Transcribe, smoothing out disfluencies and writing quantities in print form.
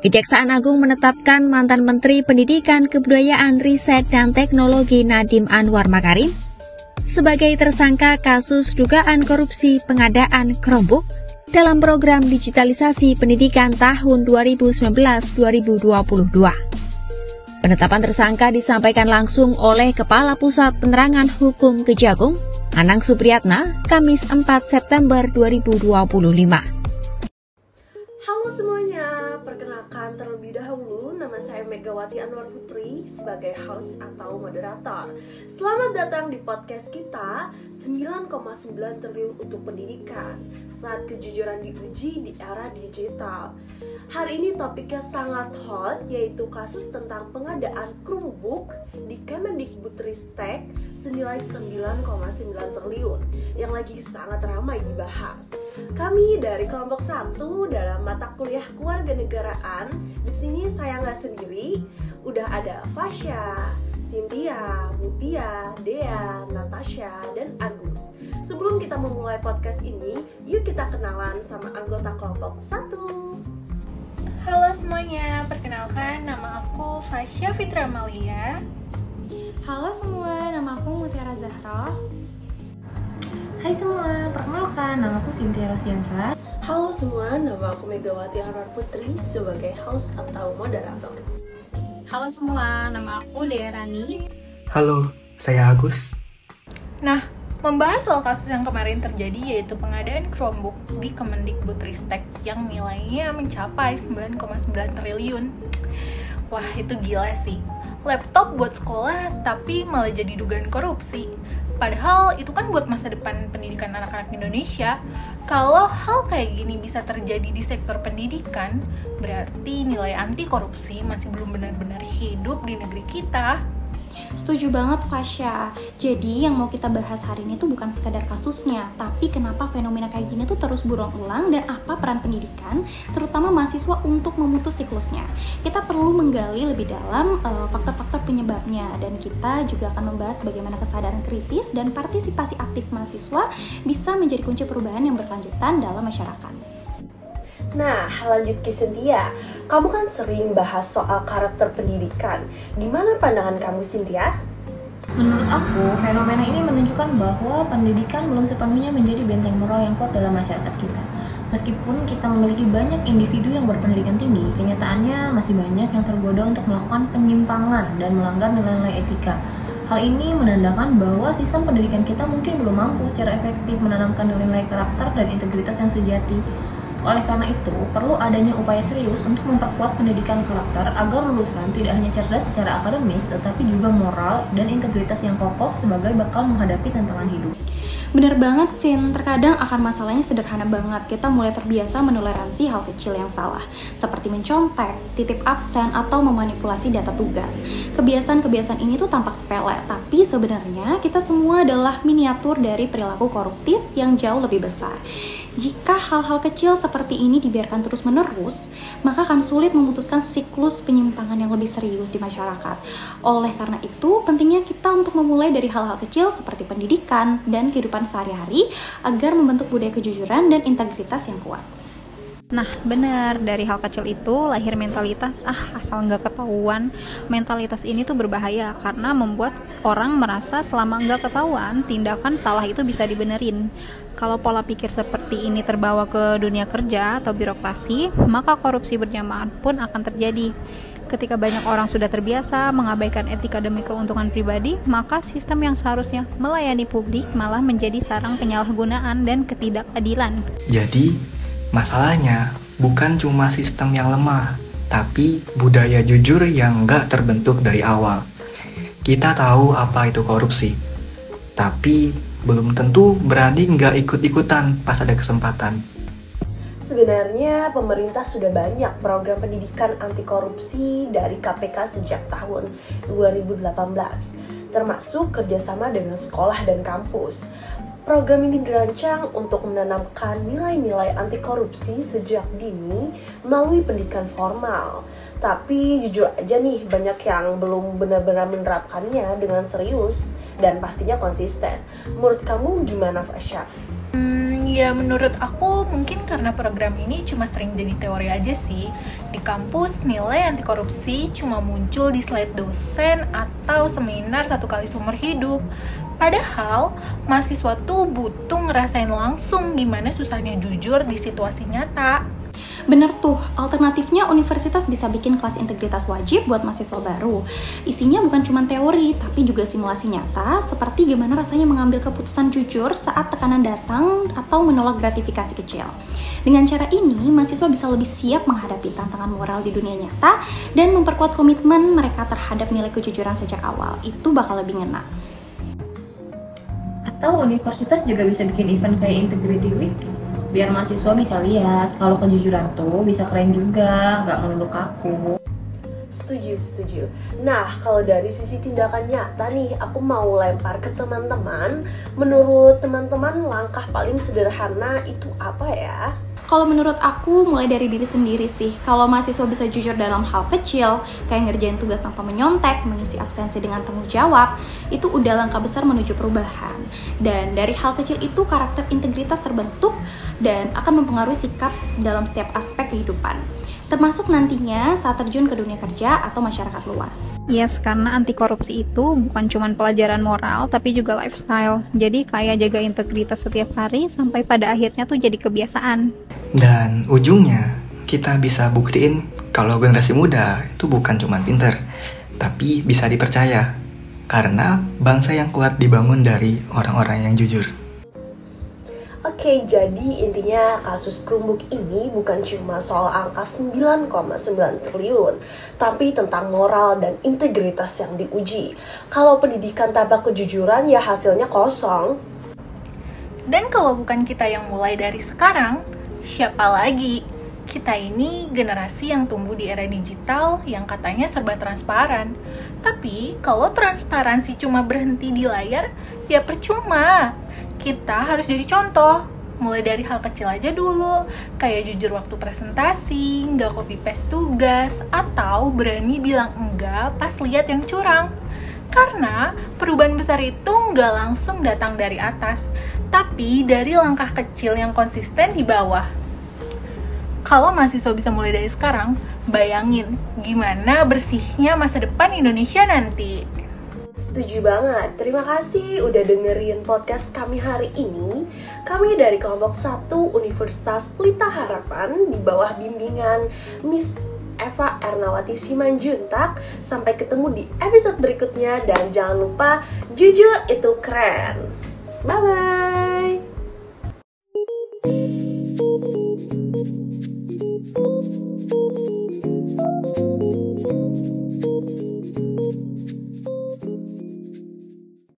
Kejaksaan Agung menetapkan mantan Menteri Pendidikan, Kebudayaan, Riset, dan Teknologi Nadiem Anwar Makarim sebagai tersangka kasus dugaan korupsi pengadaan Chromebook dalam program digitalisasi pendidikan tahun 2019-2022. Penetapan tersangka disampaikan langsung oleh Kepala Pusat Penerangan Hukum Kejagung, Anang Supriyatna, Kamis 4 September 2025. Halo semuanya, perkenalkan terlebih dahulu nama saya Megawati Anwar Putri sebagai host atau moderator. Selamat datang di podcast kita 9,9 triliun untuk pendidikan saat kejujuran diuji di era digital. Hari ini topiknya sangat hot, yaitu kasus tentang pengadaan Chromebook di Kemendikbudristek senilai 9,9 triliun yang lagi sangat ramai dibahas. Kami dari kelompok 1 dalam mata kuliah kewarganegaraan. Di sini saya nggak sendiri, udah ada Fasya, Cynthia, Mutia, Dea, Natasha, dan Agus. Sebelum kita memulai podcast ini, yuk kita kenalan sama anggota kelompok 1. Halo semuanya, perkenalkan nama aku Fasya Fitra Amalia. Halo semua, nama aku Mutiara Zahra. Hai semua, perkenalkan nama aku Cynthia Rosiansa. Halo semua, nama aku Megawati Anwar Putri sebagai host atau moderator. Halo semua, nama aku Dea Rani. Halo, saya Agus. Nah, membahas soal kasus yang kemarin terjadi, yaitu pengadaan Chromebook di Kemendikbudristek yang nilainya mencapai 9,9 triliun. Wah, itu gila sih. Laptop buat sekolah, tapi malah jadi dugaan korupsi. Padahal itu kan buat masa depan pendidikan anak-anak Indonesia. Kalau hal kayak gini bisa terjadi di sektor pendidikan, berarti nilai anti korupsi masih belum benar-benar hidup di negeri kita. Setuju banget Fasya. Jadi yang mau kita bahas hari ini tuh bukan sekadar kasusnya, tapi kenapa fenomena kayak gini tuh terus berulang dan apa peran pendidikan, terutama mahasiswa untuk memutus siklusnya. Kita perlu menggali lebih dalam faktor-faktor penyebabnya, dan kita juga akan membahas bagaimana kesadaran kritis dan partisipasi aktif mahasiswa bisa menjadi kunci perubahan yang berkelanjutan dalam masyarakat. Nah, lanjut ke Cynthia. Kamu kan sering bahas soal karakter pendidikan. Gimana pandangan kamu, Cynthia? Menurut aku, fenomena ini menunjukkan bahwa pendidikan belum sepenuhnya menjadi benteng moral yang kuat dalam masyarakat kita. Meskipun kita memiliki banyak individu yang berpendidikan tinggi, kenyataannya masih banyak yang tergoda untuk melakukan penyimpangan dan melanggar nilai-nilai etika. Hal ini menandakan bahwa sistem pendidikan kita mungkin belum mampu secara efektif menanamkan nilai-nilai karakter dan integritas yang sejati. Oleh karena itu, perlu adanya upaya serius untuk memperkuat pendidikan karakter agar lulusan tidak hanya cerdas secara akademis, tetapi juga moral dan integritas yang kokoh sebagai bakal menghadapi tantangan hidup. Bener banget Sin, terkadang akar masalahnya sederhana banget. Kita mulai terbiasa menoleransi hal kecil yang salah, seperti mencontek, titip absen, atau memanipulasi data tugas. Kebiasaan-kebiasaan ini tuh tampak sepele, tapi sebenarnya kita semua adalah miniatur dari perilaku koruptif yang jauh lebih besar. Jika hal-hal kecil seperti ini dibiarkan terus-menerus, maka akan sulit memutuskan siklus penyimpangan yang lebih serius di masyarakat. Oleh karena itu, pentingnya kita untuk memulai dari hal-hal kecil seperti pendidikan dan kehidupan sehari-hari agar membentuk budaya kejujuran dan integritas yang kuat. Nah benar, dari hal kecil itu lahir mentalitas asal nggak ketahuan. Mentalitas ini tuh berbahaya karena membuat orang merasa selama nggak ketahuan tindakan salah itu bisa dibenerin. Kalau pola pikir seperti ini terbawa ke dunia kerja atau birokrasi, maka korupsi berjamaah pun akan terjadi. Ketika banyak orang sudah terbiasa mengabaikan etika demi keuntungan pribadi, maka sistem yang seharusnya melayani publik malah menjadi sarang penyalahgunaan dan ketidakadilan. Jadi, masalahnya bukan cuma sistem yang lemah, tapi budaya jujur yang nggak terbentuk dari awal. Kita tahu apa itu korupsi, tapi belum tentu berani nggak ikut-ikutan pas ada kesempatan. Sebenarnya pemerintah sudah banyak program pendidikan anti korupsi dari KPK sejak tahun 2018, termasuk kerjasama dengan sekolah dan kampus. Program ini dirancang untuk menanamkan nilai-nilai anti korupsi sejak dini melalui pendidikan formal. Tapi jujur aja nih, banyak yang belum benar-benar menerapkannya dengan serius dan pastinya konsisten. Menurut kamu gimana, Fasya? Ya menurut aku mungkin karena program ini cuma sering jadi teori aja sih. Di kampus nilai anti korupsi cuma muncul di slide dosen atau seminar 1 kali seumur hidup. Padahal mahasiswa tuh butuh ngerasain langsung gimana susahnya jujur di situasi nyata. Bener tuh, alternatifnya universitas bisa bikin kelas integritas wajib buat mahasiswa baru. Isinya bukan cuma teori, tapi juga simulasi nyata, seperti gimana rasanya mengambil keputusan jujur saat tekanan datang atau menolak gratifikasi kecil. Dengan cara ini, mahasiswa bisa lebih siap menghadapi tantangan moral di dunia nyata dan memperkuat komitmen mereka terhadap nilai kejujuran sejak awal. Itu bakal lebih ngena. Atau universitas juga bisa bikin event kayak Integrity Week, biar mahasiswa bisa lihat kalau kejujuran tuh bisa keren juga, nggak melulu kaku. Setuju. Nah, kalau dari sisi tindakan nyata nih, aku mau lempar ke teman-teman. Menurut teman-teman, langkah paling sederhana itu apa ya? Kalau menurut aku, mulai dari diri sendiri sih. Kalau mahasiswa bisa jujur dalam hal kecil, kayak ngerjain tugas tanpa menyontek, mengisi absensi dengan tanggung jawab, itu udah langkah besar menuju perubahan. Dan dari hal kecil itu, karakter integritas terbentuk dan akan mempengaruhi sikap dalam setiap aspek kehidupan, termasuk nantinya saat terjun ke dunia kerja atau masyarakat luas. Yes, karena anti korupsi itu bukan cuma pelajaran moral, tapi juga lifestyle. Jadi kayak jaga integritas setiap hari sampai pada akhirnya tuh jadi kebiasaan. Dan ujungnya, kita bisa buktiin kalau generasi muda itu bukan cuma pinter, tapi bisa dipercaya. Karena bangsa yang kuat dibangun dari orang-orang yang jujur. Oke, jadi intinya kasus Chromebook ini bukan cuma soal angka 9,9 triliun, tapi tentang moral dan integritas yang diuji. Kalau pendidikan tanpa kejujuran ya hasilnya kosong. Dan kalau bukan kita yang mulai dari sekarang, siapa lagi? Kita ini generasi yang tumbuh di era digital yang katanya serba transparan. Tapi kalau transparansi cuma berhenti di layar, ya percuma. Kita harus jadi contoh, mulai dari hal kecil aja dulu, kayak jujur waktu presentasi, nggak copy paste tugas, atau berani bilang enggak pas lihat yang curang. Karena perubahan besar itu nggak langsung datang dari atas, tapi dari langkah kecil yang konsisten di bawah. Kalau mahasiswa bisa mulai dari sekarang, bayangin gimana bersihnya masa depan Indonesia nanti. Setuju banget, terima kasih udah dengerin podcast kami hari ini. Kami dari kelompok 1 Universitas Pelita Harapan di bawah bimbingan Miss Eva Ernawati Simanjuntak. Sampai ketemu di episode berikutnya dan jangan lupa jujur itu keren. Bye-bye.